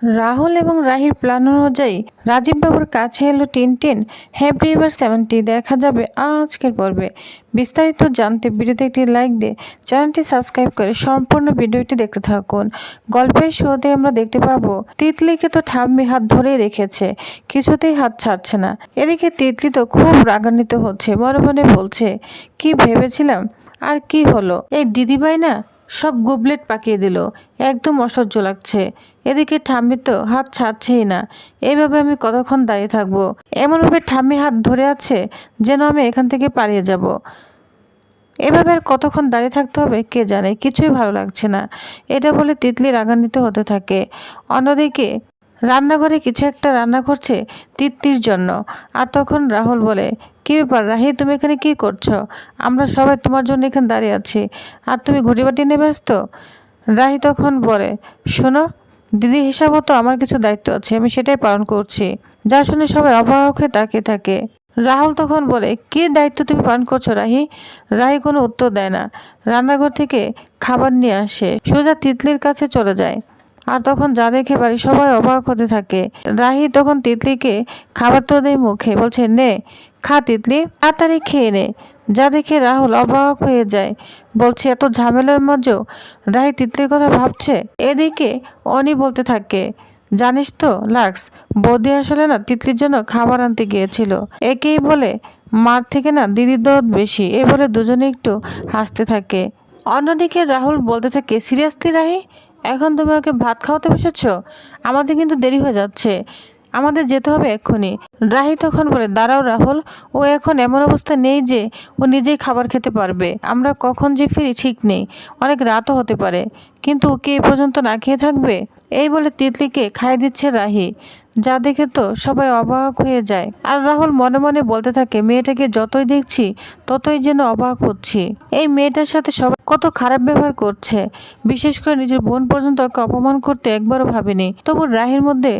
রাহুল এবং রাহির প্ল্যান অনুযায়ী রাজীব বাবুর কাছে এলো টিনটিন। হ্যাপি এভার 70 দেখা যাবে আজকের পর্বে। বিস্তারিত জানতে ভিডিওতে একটি লাইক দিয়ে চ্যানেলটি সাবস্ক্রাইব করে সম্পূর্ণ ভিডিওটি দেখতে থাকুন। গল্পের শুরুতে আমরা দেখতে পাবো তিতলিকে তো ঠাম্মি হাত ধরেই রেখেছে, কিছুতেই হাত ছাড়ছে না। এদিকে তিতলি তো খুব রাগান্বিত হচ্ছে, মনে মনে বলছে কি ভেবেছিলাম আর কি হলো, এই দিদিভাই না সব গুবলেট পাকিয়ে দিল, একদম অসহ্য লাগছে। এদিকে ঠাম্মি তো হাত ছাড়ছেই না, এইভাবে আমি কতক্ষণ দাঁড়িয়ে থাকবো? এমনভাবে ঠাম্মি হাত ধরে আছে যেন আমি এখান থেকে পালিয়ে যাব। এভাবে আর কতক্ষণ দাঁড়িয়ে থাকতে হবে কে জানে, কিছুই ভালো লাগছে না। এটা বলে তিতলি রাগান্বিত হতে থাকে। অন্যদিকে রান্নাঘরে কিছু একটা রান্না করছে তিতলির জন্য। আর তখন রাহুল বলে, কি ব্যাপার রাহি, তুমি এখানে কি করছো? আমরা সবাই তোমার জন্য এখানে দাঁড়িয়ে আছি আর তুমি ঘুটিবাটি নিয়ে ব্যস্ত। রাহি তখন বলে, শোনো দিদি হিসাবও তো আমার কিছু দায়িত্ব আছে, আমি সেটাই পালন করছি। যা শুনে সবাই অবাক হয়ে তাকিয়ে থাকে। রাহুল তখন বলে, কি দায়িত্ব তুমি পালন করছো রাহি? রাহি কোনো উত্তর দেয় না, রান্নাঘর থেকে খাবার নিয়ে আসে, সোজা তিতলির কাছে চলে যায়। আর তখন যা দেখে বাড়ি সবাই অবাক হতে থাকে। রাহি তখন তিতলিকে খাবার তো দেয় মুখে, বলছে নে খা তিতলি, তাড়াতাড়ি খেয়ে নে। যা দেখে রাহুল অবাক হয়ে যায়, বলছে এত ঝামেলার মাঝেও রাহি তিতলির কথা ভাবছে। এদিকে অনি বলতে থাকে, জানিস তো লাক্স, বৌদি আসলে না তিতলির জন্য খাবার আনতে গিয়েছিল। একেই বলে মার থেকে না দিদির দরদ বেশি। এ বলে দুজনে একটু হাসতে থাকে। অন্যদিকে রাহুল বলতে থাকে, সিরিয়াসলি রাহি, এখন তুমি ওকে ভাত খাওয়াতে বসেছো? আমাদের কিন্তু দেরি হয়ে যাচ্ছে, আমাদের যেতে হবে এক্ষুনি। রাহি তখন বলে, দাঁড়াও রাহুল, ও এখন এমন অবস্থা নেই যে ও নিজেই খাবার খেতে পারবে। আমরা কখন যে ফিরি ঠিক নেই, অনেক রাতও হতে পারে, কিন্তু ওকে এ পর্যন্ত না খেয়ে থাকবে? এই বলে তিতলিকে খাইয়ে দিচ্ছে রাহি। যা দেখে তো সবাই অবাক হয়ে যায়। আর রাহুল মনে মনে বলতে থাকে, মেয়েটাকে যতই দেখছি ততই যেন অবাক হচ্ছি। এই মেয়েটার সাথে সবাই কত খারাপ ব্যবহার করছে, বিশেষ করে নিজের বোন পর্যন্ত ওকে অপমান করতে একবারও ভাবেনি। তবু রাহির মধ্যে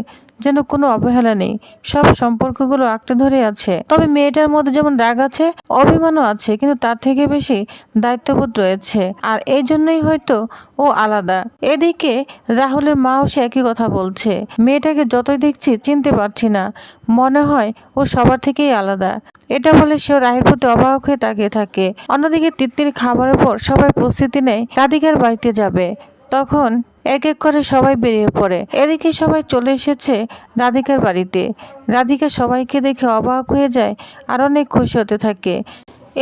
যেন কোনো অবহেলা নেই, সব সম্পর্কগুলো আঁকড়ে ধরে আছে। তবে মেয়েটার মধ্যে যেমন রাগ আছে, অভিমানও আছে, কিন্তু তার থেকে বেশি দায়িত্ববোধ রয়েছে। আর এই জন্যই হয়তো ও আলাদা। এদিকে রাহুলের মাও সে একই কথা বলছে, মেয়েটাকে যতই দেখছি চিনতে পারছি না, মনে হয় ও সবার থেকেই আলাদা। এটা বলে সেও রাহির প্রতি অবাক হয়ে তাকিয়ে থাকে। অন্যদিকে তিতলির খাবারের পর সবাই প্রস্তুতি নেয় রাধিকার বাড়িতে যাবে। তখন এক এক করে সবাই বেরিয়ে পড়ে। এদিকে সবাই চলে এসেছে রাধিকার বাড়িতে। রাধিকা সবাইকে দেখে অবাক হয়ে যায় আর অনেক খুশি হতে থাকে।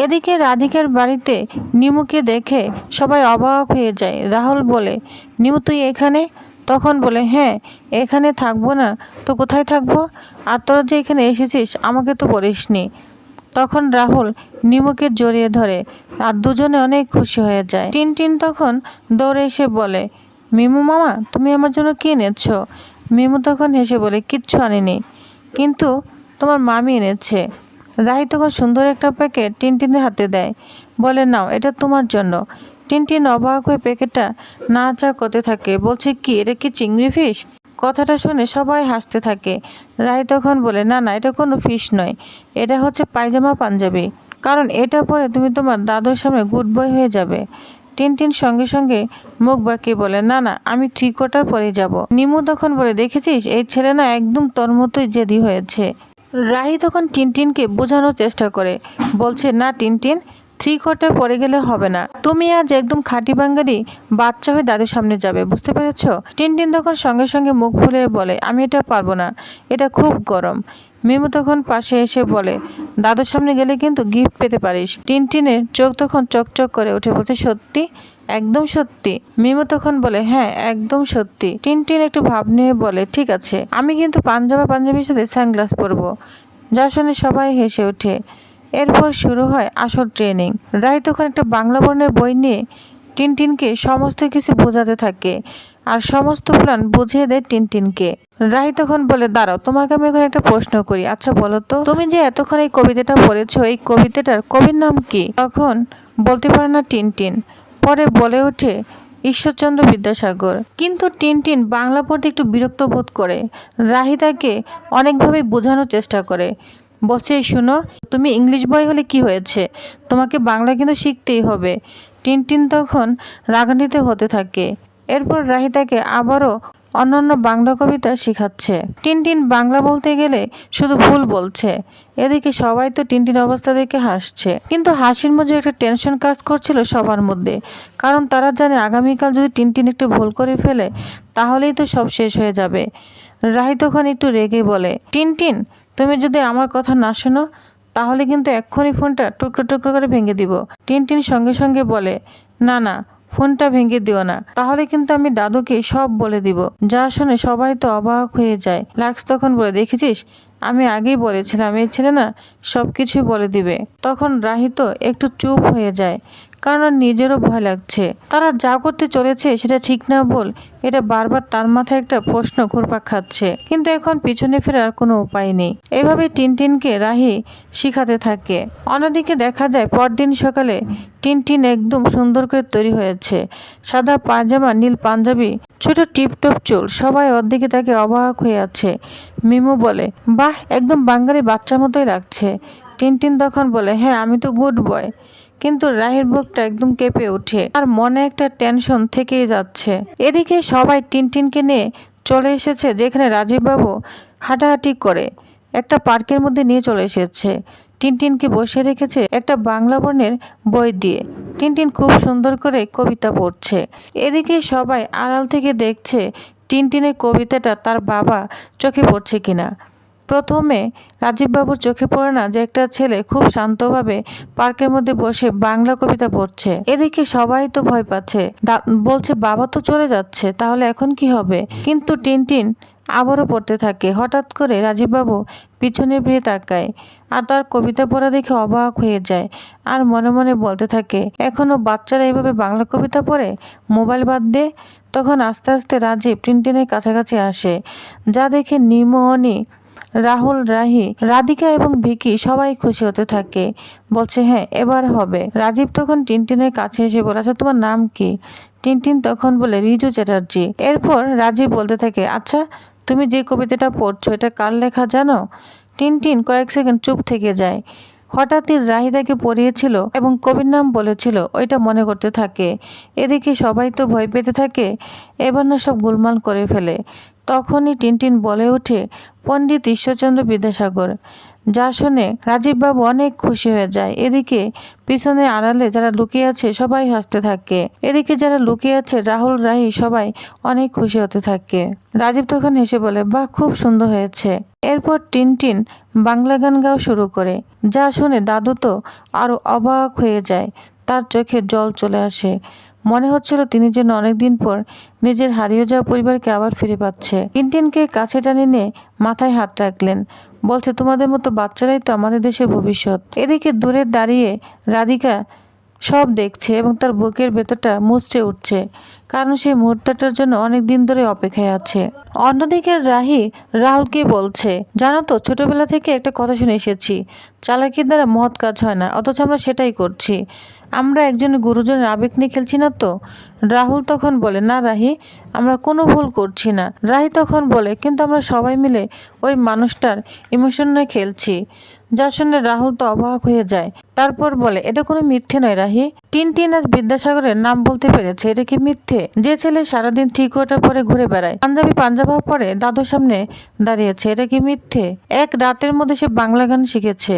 এদিকে রাধিকার বাড়িতে নিমুকে দেখে সবাই অবাক হয়ে যায়। রাহুল বলে, নিমু তুই এখানে? তখন বলে, হ্যাঁ এখানে থাকবো না তো কোথায় থাকবো? আর তোরা যে এখানে এসেছিস আমাকে তো বলিসনি। তখন রাহুল নিমুকে জড়িয়ে ধরে আর দুজনে অনেক খুশি হয়ে যায়। টিনটিন তখন দৌড়ে এসে বলে, মিমু মামা তুমি আমার জন্য কি এনেছ? মিমু তখন হেসে বলে, কিচ্ছু আনিনি, কিন্তু তোমার মামি এনেছে। রাহি তখন সুন্দর একটা প্যাকেট টিনটিনের হাতে দেয়, বলে নাও এটা তোমার জন্য। টিনটিন অবাক হয়ে প্যাকেটটা নাড়াচাড়া করতে থাকে, বলছে কি এটা কি চিংড়ি ফিশ? কথাটা শুনে সবাই হাসতে থাকে। রাহি তখন বলে, না না এটা কোনো ফিশ নয়, এটা হচ্ছে পায়জামা পাঞ্জাবি, কারণ এটা পরে তুমি তোমার দাদুর সামনে গুড বয় হয়ে যাবে। টিনটিন সঙ্গে সঙ্গে মুখ বাঁকিয়ে বলে, না না আমি 3/4 পরে যাব। নিমু তখন বলে, দেখেছিস এই ছেলে না একদম তোর মতোই জেদি হয়েছে। রাহি তখন টিনটিনকে বোঝানোর চেষ্টা করে, বলছে না টিনটিন 3/4 পরে গেলে হবে না, তুমি আজ একদম খাঁটি বাঙালি বাচ্চা হয়ে দাদুর সামনে যাবে, বুঝতে পেরেছো? টিনটিন তখন সঙ্গে সঙ্গে মুখ ফুলে বলে, আমি এটা পারবো না, এটা খুব গরম। মিমু তখন পাশে এসে বলে, দাদুর সামনে গেলে কিন্তু গিফট পেতে পারিস। টিনটিনের চোখ তখন চকচক করে উঠে, বলছে সত্যি? একদম সত্যি? মিমু তখন বলে, হ্যাঁ একদম সত্যি। টিনটিন একটু ভাব নিয়ে বলে, ঠিক আছে, আমি কিন্তু পাঞ্জাবির সাথে সানগ্লাস পরবো। যা শুনে সবাই হেসে ওঠে। এরপর শুরু হয় আসল ট্রেনিং। রায় তখন একটা বাংলা বর্ণের বই নিয়ে টিনটিনকে সমস্ত কিছু বোঝাতে থাকে আর সমস্ত প্ল্যান বুঝিয়ে দেয় টিনটিনকে। রাহি তখন বলে, দাঁড়াও তোমাকে আমি এখন একটা প্রশ্ন করি, আচ্ছা বলো তো, তুমি যে এতক্ষণ এই কবিতাটা পড়েছো, এই কবিতাটার কবির নাম কি? তখন বলতে পারে না টিনটিন, পরে বলে ওঠে ঈশ্বরচন্দ্র বিদ্যাসাগর। কিন্তু টিনটিন বাংলা পড়তে একটু বিরক্ত বোধ করে। রাহি তাকে অনেকভাবে বোঝানোর চেষ্টা করে, বলছে শুনো, তুমি ইংলিশ বয় হলে কি হয়েছে, তোমাকে বাংলা কিন্তু শিখতেই হবে। টিনটিন তখন রাগান্বিত হতে থাকে। এরপর রাহি তাকে আবারও অন্যান্য বাংলা কবিতা শেখাচ্ছে। টিনটিন বাংলা বলতে গেলে শুধু ভুল বলছে। এদিকে সবাই তো টিনটিন অবস্থা দেখে হাসছে, কিন্তু হাসির মধ্যে একটা টেনশন কাজ করছিল সবার মধ্যে, কারণ তারা জানে আগামীকাল যদি টিনটিন একটু ভুল করে ফেলে তাহলেই তো সব শেষ হয়ে যাবে। রাহি তখন একটু রেগে বলে, টিনটিন তুমি যদি আমার কথা না শোনো তাহলে কিন্তু এক্ষুনি ফোনটা টুকরো টুকরো করে ভেঙে দিব। টিনটিন সঙ্গে সঙ্গে বলে, না না, ফোনটা ভেঙে দিও না, তাহলে কিন্তু আমি দাদুকে সব বলে দিব। যা শুনে সবাই তো অবাক হয়ে যায়। লাক্স তখন বলে, দেখেছিস আমি আগেই বলেছিলাম এই ছেলে না সব কিছুই বলে দিবে। তখন রাহি তো একটু চুপ হয়ে যায়, কারণ নিজেরও ভয় লাগছে। তারা যা করতে চলেছে সেটা ঠিক না বল, এটা বারবার তার মাথায় একটা প্রশ্ন ঘুরপাক খাচ্ছে, কিন্তু এখন পিছনে ফেরার কোনো উপায় নেই। এভাবে টিনটিনকে রাহি শিখাতে থাকে। অন্যদিকে দেখা যায় পরদিন সকালে টিনটিন একদম সুন্দর করে তৈরি হয়েছে। সাদা পায়জামা, নীল পাঞ্জাবি, ছোট টিপটপ চুল, সবাই ওর দিকে তাকে অবাক হয়ে আছে। মিমু বলে, বাহ, একদম বাঙালি বাচ্চার মতোই লাগছে। টিনটিন তখন বলে, হ্যাঁ আমি তো গুড বয়। কিন্তু রাহির বুকটা একদম কেঁপে ওঠে, আর মনে একটা টেনশন থেকেই যাচ্ছে। এদিকে সবাই টিনটিনকে নিয়ে চলে এসেছে যেখানে রাজীববাবু হাঁটাহাঁটি করে একটা পার্কের মধ্যে নিয়ে চলে এসেছে। টিনটিনকে বসে রেখেছে একটা বাংলা বর্ণের বই দিয়ে। টিনটিন খুব সুন্দর করে কবিতা পড়ছে। এদিকে সবাই আড়াল থেকে দেখছে টিনটিনের কবিতাটা তার বাবা চোখে পড়ছে কিনা। প্রথমে রাজীববাবুর চোখে পড়ে না যে একটা ছেলে খুব শান্তভাবে পার্কের মধ্যে বসে বাংলা কবিতা পড়ছে। এদিকে সবাই তো ভয় পাচ্ছে, বলছে বাবা তো চলে যাচ্ছে, তাহলে এখন কি হবে। কিন্তু টিনটিন আবারও পড়তে থাকে। হঠাৎ করে রাজীববাবু পিছনে ফিরে তাকায় আর তার কবিতা পড়া দেখে অবাক হয়ে যায়, আর মনে মনে বলতে থাকে, এখনো বাচ্চারা এইভাবে বাংলা কবিতা পড়ে, মোবাইল বাদ দে। তখন আস্তে আস্তে রাজীব টিনটিনের কাছাকাছি আসে, যা দেখে নিমো, অনি, রাহুল, রাহি, রাধিকা এবং ভিকি সবাই খুশি হতে থাকে, বলছে হ্যাঁ এবার হবে। রাজীব তখন টিনটিনের কাছে এসে বলে, আচ্ছা তোমার নাম কি? টিনটিন তখন বলে, রিজু চ্যাটার্জি। এরপর রাজীব বলতে থাকে, আচ্ছা তুমি যে কবিতাটা পড়ছো এটা কার লেখা জানো? টিনটিন কয়েক সেকেন্ড চুপ থেকে যায়। হঠাৎই রাহি তাকে পড়িয়েছিল এবং কবির নাম বলেছিল, ওইটা মনে করতে থাকে। এদিকে সবাই তো ভয় পেতে থাকে, এবার না সব গোলমাল করে ফেলে। তখনই টিনটিন বলে ওঠে, পণ্ডিত ঈশ্বরচন্দ্র বিদ্যাসাগর। যা শুনে রাজীববাবু অনেক খুশি হয়ে যায়। এদিকে পিছনে আড়ালে যারা লুকিয়ে আছে সবাই হাসতে থাকে। এদিকে যারা লুকিয়ে আছে রাহুল, রাহি সবাই অনেক খুশি হতে থাকে। রাজীব তখন হেসে বলে, বাহ, খুব সুন্দর হয়েছে। এরপর টিনটিন বাংলা গান গাওয়া শুরু করে। যা শুনে দাদু তো আরো অবাক হয়ে যায়, তার চোখে জল চলে আসে। মনে হচ্ছিল তিনি যেন অনেকদিন পর নিজের হারিয়ে যাওয়া পরিবারকে আবার ফিরে পাচ্ছে। টিনটিনকে কাছে টানে নিয়ে মাথায় হাত রাখলেন, বলছে, তোমাদের মতো বাচ্চারাই তো আমাদের দেশের ভবিষ্যৎ। এদিকে দূরে দাঁড়িয়ে রাধিকা সব দেখছে এবং তার বুকের ভেতরটা মুচড়ে উঠছে, কারণ সেই মুহূর্তটার জন্য অনেক দিন ধরে অপেক্ষায় আছে। অন্যদিকে রাহি রাহুলকে বলছে, জানো তো ছোটবেলা থেকে একটা কথা শুনে এসেছি, চালাকির দ্বারা মহৎ কাজ হয় না, অথচ আমরা সেটাই করছি। আমরা একজন গুরুজনের আবেগ নিয়ে খেলছি না তো? রাহুল তখন বলে, না রাহি, আমরা কোনো ভুল করছি না। রাহি তখন বলে, কিন্তু আমরা সবাই মিলে ওই মানুষটার ইমোশন নিয়ে খেলছি। যা শুনে রাহুল তো অবাক হয়ে যায়। তারপর বলে, এটা কোনো মিথ্যে নয় রাহি, টিনটিন আজ বিদ্যাসাগরের নাম বলতে পেরেছে, এটা কি মিথ্যে? যে ছেলে সারাদিন ঠিক ওটা পরে ঘুরে বেড়ায়, পাঞ্জাবি পাঞ্জাবা পরে দাদুর সামনে দাঁড়িয়েছে, এটা কি মিথ্যে? এক রাতের মধ্যে সে বাংলা গান শিখেছে,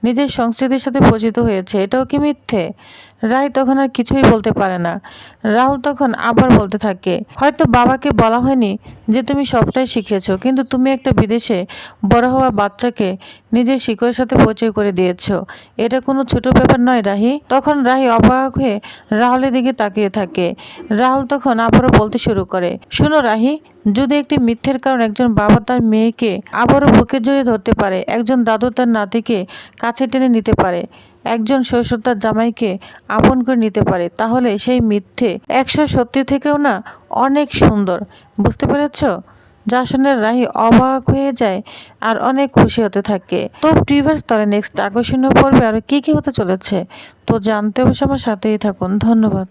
নিজের সংস্কৃতির সাথে পরিচিত হয়েছে, এটাও কি মিথ্যে? রায় তখন আর কিছুই বলতে পারে না। রাহুল তখন আবার বলতে থাকে, হয়তো বাবাকে বলা হয়নি যে তুমি সবটাই শিখেছো, কিন্তু তুমি একটা বিদেশে বড় হওয়া বাচ্চাকে নিজের শিকড়ের সাথে পরিচয় করে দিয়েছো, এটা কোনো ছোট ব্যাপার নয় রাহি। তখন রাহি অবাক হয়ে রাহুলের দিকে তাকিয়ে থাকে। রাহুল তখন আবারও বলতে শুরু করে, শোনো রাহি, যদি একটি মিথ্যের কারণ একজন বাবা তার মেয়েকে আবারও বুকে জড়িয়ে ধরতে পারে, একজন দাদু তার নাতিকে কাছে টেনে নিতে পারে, একজন শ্বশুর তার জামাইকে আপন করে নিতে পারে, তাহলে সেই মিথ্যে 100 সত্যি থেকেও না অনেক সুন্দর। বুঝতে পেরেছ? যা শুনে রাহি অবাক হয়ে যায় আর অনেক খুশি হতে থাকে। তো ভিউয়ার্স, তাহলে নেক্সট আকর্ষণীয় পর্বে আরো কি কি হতে চলেছে তো জানতে অবশ্য আমার সাথেই থাকুন। ধন্যবাদ।